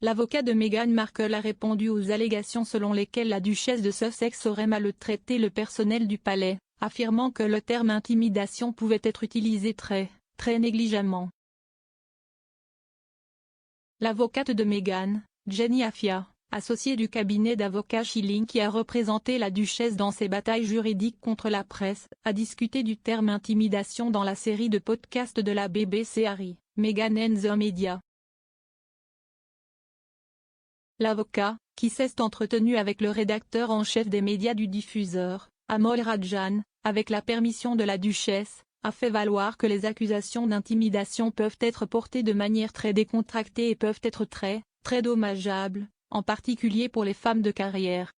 L'avocat de Meghan Markle a répondu aux allégations selon lesquelles la duchesse de Sussex aurait maltraité le personnel du palais, affirmant que le terme intimidation pouvait être utilisé très négligemment. L'avocate de Meghan, Jenny Afia, associée du cabinet d'avocats Schilling qui a représenté la duchesse dans ses batailles juridiques contre la presse, a discuté du terme intimidation dans la série de podcasts de la BBC Harry, Meghan and the Media. L'avocat, qui s'est entretenu avec le rédacteur en chef des médias du diffuseur, Amol Rajan, avec la permission de la duchesse, a fait valoir que les accusations d'intimidation peuvent être portées de manière très décontractée et peuvent être très dommageables, en particulier pour les femmes de carrière.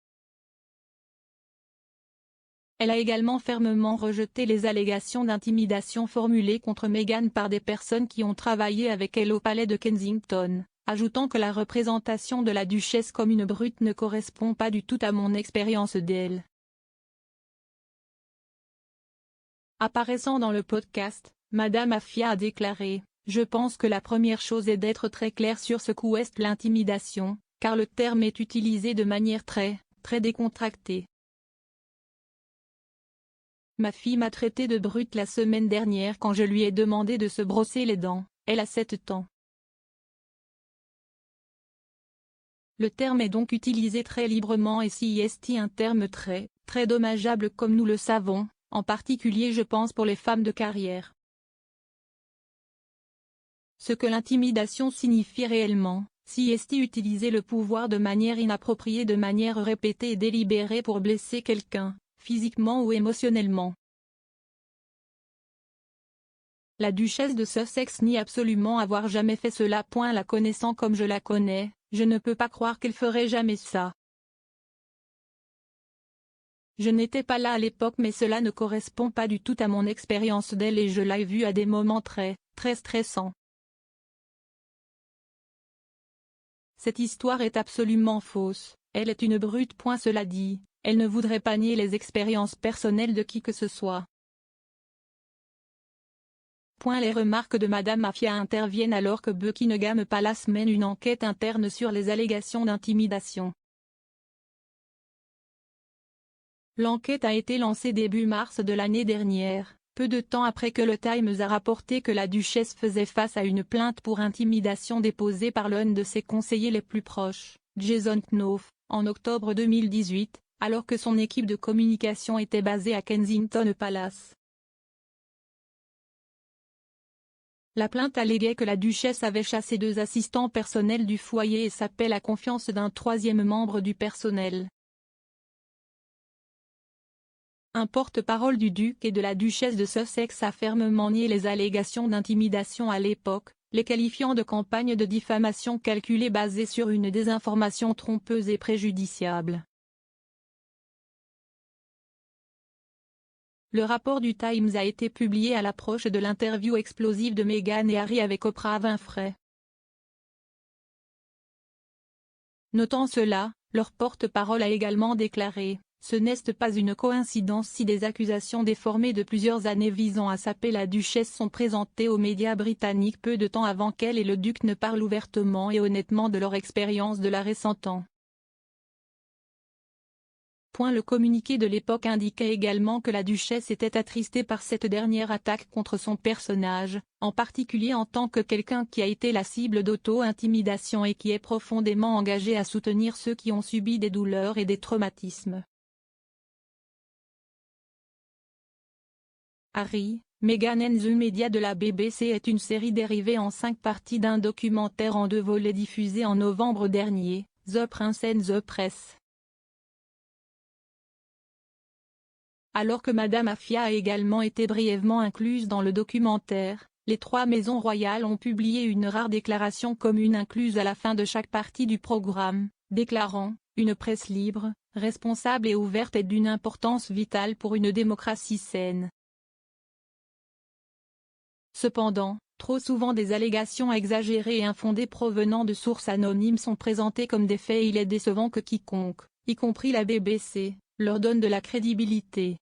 Elle a également fermement rejeté les allégations d'intimidation formulées contre Meghan par des personnes qui ont travaillé avec elle au palais de Kensington, ajoutant que la représentation de la duchesse comme une brute ne correspond pas du tout à mon expérience d'elle. Apparaissant dans le podcast, Madame Afia a déclaré « Je pense que la première chose est d'être très clair sur ce qu'est l'intimidation, car le terme est utilisé de manière très décontractée. Ma fille m'a traité de brute la semaine dernière quand je lui ai demandé de se brosser les dents, elle a 7 ans. Le terme est donc utilisé très librement et c'est un terme très dommageable comme nous le savons, en particulier je pense pour les femmes de carrière. Ce que l'intimidation signifie réellement, c'est utiliser le pouvoir de manière inappropriée de manière répétée et délibérée pour blesser quelqu'un, physiquement ou émotionnellement. La duchesse de Sussex nie absolument avoir jamais fait cela. La connaissant comme je la connais, je ne peux pas croire qu'elle ferait jamais ça. Je n'étais pas là à l'époque mais cela ne correspond pas du tout à mon expérience d'elle et je l'ai vue à des moments très stressants. Cette histoire est absolument fausse, elle est une brute. Cela dit, elle ne voudrait pas nier les expériences personnelles de qui que ce soit. Les remarques de Madame Afia interviennent alors que Buckingham Palace mène une enquête interne sur les allégations d'intimidation. L'enquête a été lancée début mars de l'année dernière, peu de temps après que le Times a rapporté que la duchesse faisait face à une plainte pour intimidation déposée par l'un de ses conseillers les plus proches, Jason Knopf, en octobre 2018, alors que son équipe de communication était basée à Kensington Palace. La plainte alléguait que la duchesse avait chassé 2 assistants personnels du foyer et sapait la confiance d'un 3e membre du personnel. Un porte-parole du duc et de la duchesse de Sussex a fermement nié les allégations d'intimidation à l'époque, les qualifiant de campagne de diffamation calculée basée sur une désinformation trompeuse et préjudiciable. Le rapport du Times a été publié à l'approche de l'interview explosive de Meghan et Harry avec Oprah Winfrey. Notant cela, leur porte-parole a également déclaré « Ce n'est pas une coïncidence si des accusations déformées de plusieurs années visant à saper la duchesse sont présentées aux médias britanniques peu de temps avant qu'elle et le duc ne parlent ouvertement et honnêtement de leur expérience de la récente temps. » Le communiqué de l'époque indiquait également que la duchesse était attristée par cette dernière attaque contre son personnage, en particulier en tant que quelqu'un qui a été la cible d'auto-intimidation et qui est profondément engagé à soutenir ceux qui ont subi des douleurs et des traumatismes. Harry, Meghan and the Media de la BBC est une série dérivée en 5 parties d'un documentaire en 2 volets diffusé en novembre dernier, The Prince and the Press. Alors que Madame Afia a également été brièvement incluse dans le documentaire, les 3 maisons royales ont publié une rare déclaration commune incluse à la fin de chaque partie du programme, déclarant « Une presse libre, responsable et ouverte est d'une importance vitale pour une démocratie saine. » Cependant, trop souvent des allégations exagérées et infondées provenant de sources anonymes sont présentées comme des faits et il est décevant que quiconque, y compris la BBC, leur donne de la crédibilité.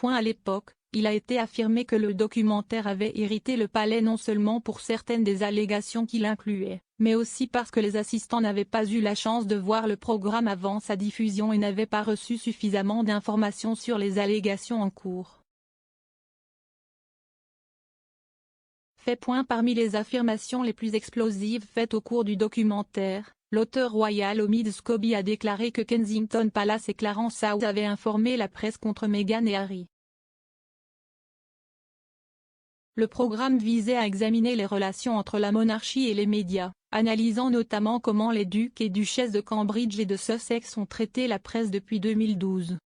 À l'époque, Il a été affirmé que le documentaire avait irrité le palais non seulement pour certaines des allégations qu'il incluait, mais aussi parce que les assistants n'avaient pas eu la chance de voir le programme avant sa diffusion et n'avaient pas reçu suffisamment d'informations sur les allégations en cours. Fait point parmi les affirmations les plus explosives faites au cours du documentaire, l'auteur royal Omid Scobie a déclaré que Kensington Palace et Clarence House avaient informé la presse contre Meghan et Harry. Le programme visait à examiner les relations entre la monarchie et les médias, analysant notamment comment les ducs et duchesses de Cambridge et de Sussex ont traité la presse depuis 2012.